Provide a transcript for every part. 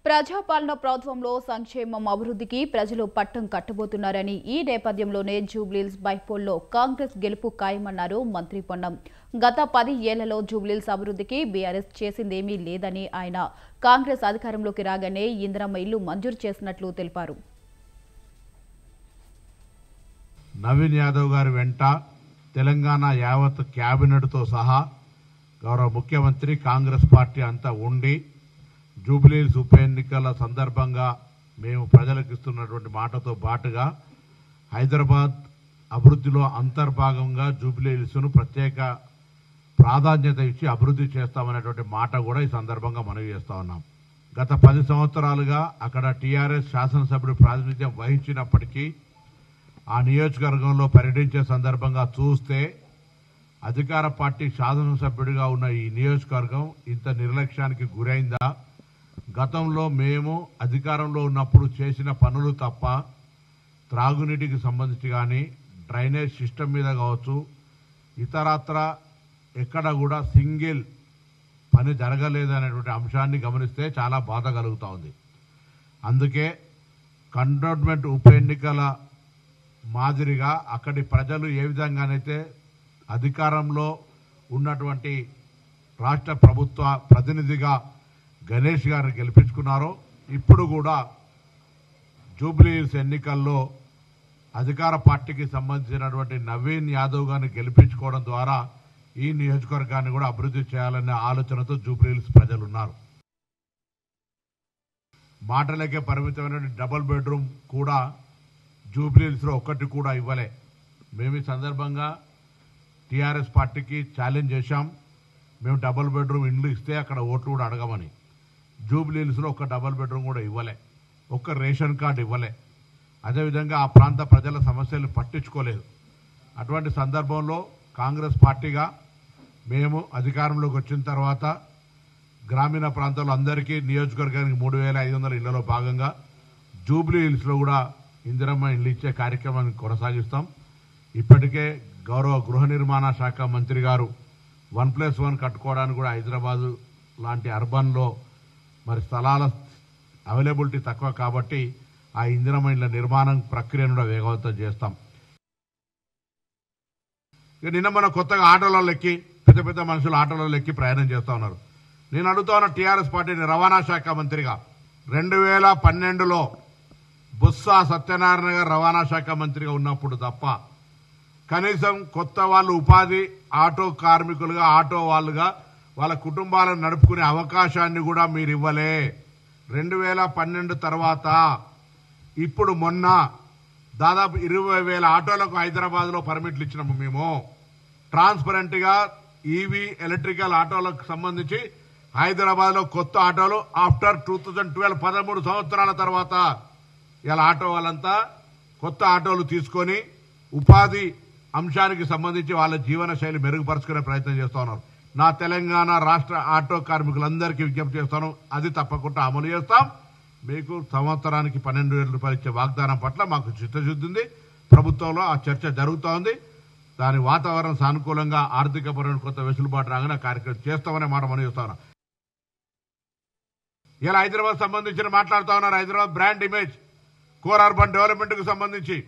ప్రజాపాలన ప్రభుత్వంలో సంక్షేమం అభివృద్ధికి ప్రజలు పట్టం కట్టబోతున్నారని ఈ నేపథ్యంలోనే జూబ్లీహిల్స్ బైపోల్లో కాంగ్రెస్ గెలుపు ఖాయమన్నారు మంత్రి పొన్నం. గత 10 ఏళ్లలో జూబ్లీహిల్స్ అభివృద్ధికి బీఆర్ఎస్ చేసిందేమీ లేదని ఆయన కాంగ్రెస్ అధికారంలోకి రాగానే ఇందిరమ్మ ఇల్లు మంజూరు చేసినట్లు తెలిపారు. నవీన్ యాదవ్ గారి వెంట తెలంగాణ యావత్ క్యాబినెట్తో సహా గౌరవ ముఖ్యమంత్రి కాంగ్రెస్ పార్టీ అంతా ఉండి జూబ్లీహిల్స్ ఉప ఎన్నికల సందర్భంగా మేము ప్రజలకు ఇస్తున్నటువంటి మాటతో పాటుగా హైదరాబాద్ అభివృద్ధిలో అంతర్భాగంగా జూబ్లీహిల్స్ను ప్రత్యేక ప్రాధాన్యత ఇచ్చి అభివృద్ధి చేస్తామనేటువంటి మాట కూడా ఈ సందర్భంగా మనవి చేస్తా ఉన్నాం. గత 10 సంవత్సరాలుగా అక్కడ టీఆర్ఎస్ శాసనసభ్యుడు ప్రాతినిధ్యం వహించినప్పటికీ ఆ నియోజకవర్గంలో పర్యటించే సందర్భంగా చూస్తే అధికార పార్టీ శాసనసభ్యుడిగా ఉన్న ఈ నియోజకవర్గం ఇంత నిర్లక్ష్యానికి గురైందా? గతంలో మేము అధికారంలో ఉన్నప్పుడు చేసిన పనులు తప్ప త్రాగునీటికి సంబంధించి కానీ డ్రైనేజ్ సిస్టమ్ మీద కావచ్చు ఇతరత్ర ఎక్కడ కూడా సింగిల్ పని జరగలేదనేటువంటి అంశాన్ని గమనిస్తే చాలా బాధ కలుగుతూ ఉంది. అందుకే కంటోన్మెంట్ ఉప ఎన్నికల మాదిరిగా అక్కడి ప్రజలు ఏ విధంగానైతే అధికారంలో ఉన్నటువంటి రాష్ట్ర ప్రభుత్వ ప్రతినిధిగా గణేష్ గారిని గెలిపించుకున్నారో ఇప్పుడు కూడా జూబ్లీహిల్స్ ఎన్నికల్లో అధికార పార్టీకి సంబంధించినటువంటి నవీన్ యాదవ్ గారిని గెలిపించుకోవడం ద్వారా ఈ నియోజకవర్గాన్ని కూడా అభివృద్ధి చేయాలనే ఆలోచనతో జూబ్లీహిల్స్ ప్రజలు ఉన్నారు. మాటలకే పరిమితమైన డబుల్ బెడ్రూమ్ కూడా జూబ్లీహిల్స్లో ఒక్కటి కూడా ఇవ్వలే. మేము ఈ సందర్భంగా టీఆర్ఎస్ పార్టీకి ఛాలెంజ్ చేశాం. మేము డబుల్ బెడ్రూమ్ ఇండ్లు ఇస్తే అక్కడ ఓట్లు కూడా అడగమని. జూబ్లీహిల్స్లో ఒక్క డబుల్ బెడ్రూమ్ కూడా ఇవ్వలే, ఒక్క రేషన్ కార్డు ఇవ్వలే. అదేవిధంగా ఆ ప్రాంత ప్రజల సమస్యలు పట్టించుకోలేదు. అటువంటి సందర్భంలో కాంగ్రెస్ పార్టీగా మేము అధికారంలోకి వచ్చిన తర్వాత గ్రామీణ ప్రాంతాల్లో అందరికీ నియోజకవర్గానికి 3500 ఇళ్లలో భాగంగా జూబ్లీహిల్స్లో కూడా ఇందిరమ్మ ఇళ్లు ఇచ్చే కార్యక్రమాన్ని కొనసాగిస్తాం. ఇప్పటికే గౌరవ గృహ నిర్మాణ శాఖ మంత్రి గారు 1+1 కట్టుకోవడానికి కూడా హైదరాబాదు లాంటి అర్బన్లో మరి స్థలాల అవైలబిలిటీ తక్కువ కాబట్టి ఆ ఇందిరమ్మ ఇళ్ల నిర్మాణం ప్రక్రియను కూడా వేగవంతం చేస్తాం. నిన్న మన కొత్తగా ఆటోలలో ఎక్కి పెద్ద పెద్ద మనుషులు ఆటోలలో ఎక్కి ప్రయాణం చేస్తూ ఉన్నారు. నేను అడుగుతా ఉన్న టీఆర్ఎస్ పార్టీని రవాణా శాఖ మంత్రిగా 2012లో బొత్స సత్యనారాయణ గారు రవాణా శాఖ మంత్రిగా ఉన్నప్పుడు తప్ప కనీసం కొత్త వాళ్ళు ఉపాధి ఆటో కార్మికులుగా ఆటో వాళ్ళుగా వాళ్ళ కుటుంబాలను నడుపుకునే అవకాశాన్ని కూడా మీరు ఇవ్వలే. 2012 తర్వాత ఇప్పుడు మొన్న దాదాపు 20,000 ఆటోలకు హైదరాబాద్లో పర్మిట్లు ఇచ్చినాము. మేము ట్రాన్స్పరెంట్గా ఈవీ ఎలక్ట్రికల్ ఆటోలకు సంబంధించి హైదరాబాద్లో కొత్త ఆటోలు ఆఫ్టర్ 2012 13 సంవత్సరాల తర్వాత ఇలా ఆటో వాళ్ళంతా కొత్త ఆటోలు తీసుకొని ఉపాధి అంశానికి సంబంధించి వాళ్ళ జీవన శైలి మెరుగుపరుచుకునే ప్రయత్నం చేస్తూ ఉన్నారు. నా తెలంగాణ రాష్ట్ర ఆటో కార్మికులందరికీ విజ్ఞప్తి చేస్తాను, అది తప్పకుండా అమలు చేస్తాం. మీకు సంవత్సరానికి 12,000 రూపాయలు ఇచ్చే వాగ్దానం పట్ల మాకు చిత్తశుద్ధి ఉంది. ప్రభుత్వంలో ఆ చర్చ జరుగుతూ ఉంది. దాని వాతావరణం సానుకూలంగా ఆర్థికపరమైన కొత్త వెసులుబాటు రాగానే కార్యక్రమం చేస్తామనే మాట మనం చేస్తా ఉన్నాం. ఇలా హైదరాబాద్ సంబంధించిన మాట్లాడుతూ ఉన్నారు. Hyderabad brand image, core urban development కు సంబంధించి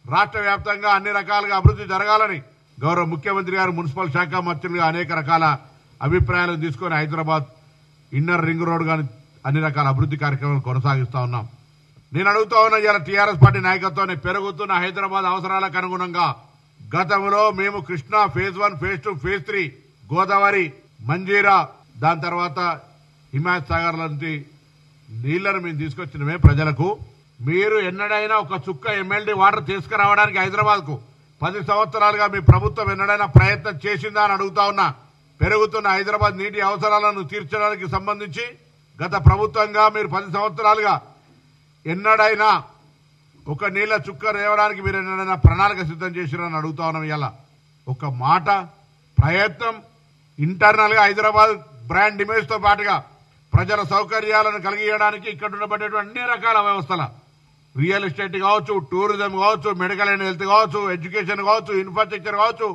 రాష్ట్ర వ్యాప్తంగా అన్ని రకాలుగా అభివృద్ధి జరగాలని గౌరవ ముఖ్యమంత్రి గారు మున్సిపల్ శాఖ మంత్రులుగా అనేక రకాల అభిప్రాయాలను తీసుకొని హైదరాబాద్ ఇన్నర్ రింగ్ రోడ్ గాని అన్ని రకాల అభివృద్ధి కార్యక్రమాలు కొనసాగిస్తా ఉన్నాం. నేను అడుగుతా ఉన్నా, ఇలా టీఆర్ఎస్ పార్టీ నాయకత్వాన్ని పెరుగుతున్న హైదరాబాద్ అవసరాలకు అనుగుణంగా గతంలో మేము Krishna phase 1, phase 2, phase 3, Godavari, Manjira, దాని తర్వాత హిమాయత్ సాగర్ లాంటి నీళ్లను మేము తీసుకొచ్చినమే ప్రజలకు. మీరు ఎన్నడైనా ఒక చుక్క ఎమ్మెల్డీ వాటర్ తీసుకురావడానికి హైదరాబాద్ కు 10 సంవత్సరాలుగా మీ ప్రభుత్వం ఎన్నడైనా ప్రయత్నం చేసిందా అని అడుగుతా ఉన్నా. పెరుగుతున్న హైదరాబాద్ నీటి అవసరాలను తీర్చడానికి సంబంధించి గత ప్రభుత్వంగా మీరు 10 సంవత్సరాలుగా ఎన్నడైనా ఒక నీళ్ల చుక్క రేవడానికి మీరు ఎన్నడైనా ప్రణాళిక సిద్ధం చేసిరని అడుగుతా ఉన్నాం. ఇలా ఒక మాట ప్రయత్నం ఇంటర్నల్ గా హైదరాబాద్ బ్రాండ్ ఇమేజ్ తో పాటుగా ప్రజల సౌకర్యాలను కలిగియడానికి ఇక్కడ ఉండబడేటువంటి అన్ని రకాల వ్యవస్థల రియల్ ఎస్టేట్ కావచ్చు, టూరిజం కావచ్చు, మెడికల్ అండ్ హెల్త్ కావచ్చు, ఎడ్యుకేషన్ కావచ్చు, ఇన్ఫ్రాస్ట్రక్చర్ కావచ్చు,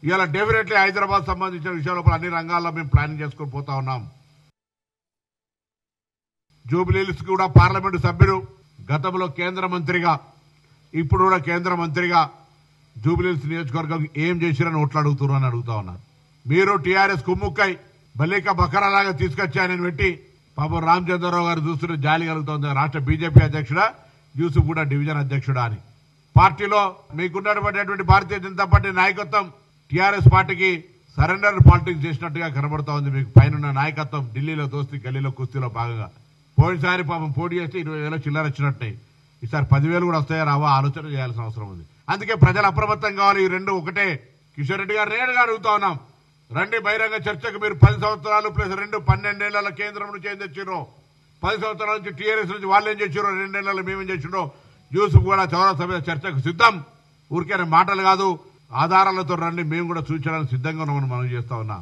ఇలా డెఫినెట్లీ హైదరాబాద్ సంబంధించిన విషయాల అన్ని రంగాల్లో మేము ప్లానింగ్ చేసుకొని పోతా ఉన్నాం. జూబ్లీహిల్స్ కూడా పార్లమెంటు సభ్యుడు, గతంలో కేంద్ర మంత్రిగా, ఇప్పుడు కూడా కేంద్ర మంత్రిగా జూబ్లీహిల్స్ నియోజకవర్గం ఏం చేసిరని ఓట్లు అడుగుతున్నారు అని అడుగుతా ఉన్నారు. మీరు టీఆర్ఎస్ కుమ్ముక్కై బల్లిక బకరాలాగా తీసుకొచ్చి ఆయన పెట్టి పాపం రామచంద్రరావు గారు చూస్తున్న జాలి కలుగుతోంది. రాష్ట్ర బీజేపీ అధ్యక్షుడా, యూసుఫ్ కూడా డివిజన్ అధ్యక్షుడా అని. పార్టీలో మీకున్నటువంటి భారతీయ జనతా పార్టీ నాయకత్వం టీఆర్ఎస్ పార్టీకి సరెండర్ పాలిటిక్స్ చేసినట్టుగా కనబడతా ఉంది. మీకు పైన నాయకత్వం ఢిల్లీలో దోస్తీ, గల్లీలో కుస్తీలో భాగంగా పోయినసారి పాపం పోటీ చేస్తే 20,000 చిల్లర వచ్చినట్టున్నాయి. ఈసారి 10,000 కూడా వస్తాయా రావా ఆలోచన చేయాల్సిన అవసరం ఉంది. అందుకే ప్రజలు అప్రమత్తం కావాలి. ఈ రెండు ఒకటే. కిషన్ రెడ్డి గారు నేరుగా అడుగుతా ఉన్నాం, రండి బహిరంగ చర్చకు. మీరు 10 సంవత్సరాలు ప్లస్ 12 ఏళ్ల కేంద్రం నుంచి ఏం తెచ్చిర్రో, 10 సంవత్సరాల నుంచి టీఆర్ఎస్ నుంచి వాళ్ళు ఏం చేసిరో, 2 ఏళ్లలో మేమేం చేసిండో యూసుఫ్ కూడా చౌరస్తా మీద చర్చకు సిద్ధం. ఊరికే మాటలు కాదు, ఆధారాలతో రండి, మేము కూడా సూచనలు సిద్ధంగా ఉన్నామని మనం చేస్తా ఉన్నాం.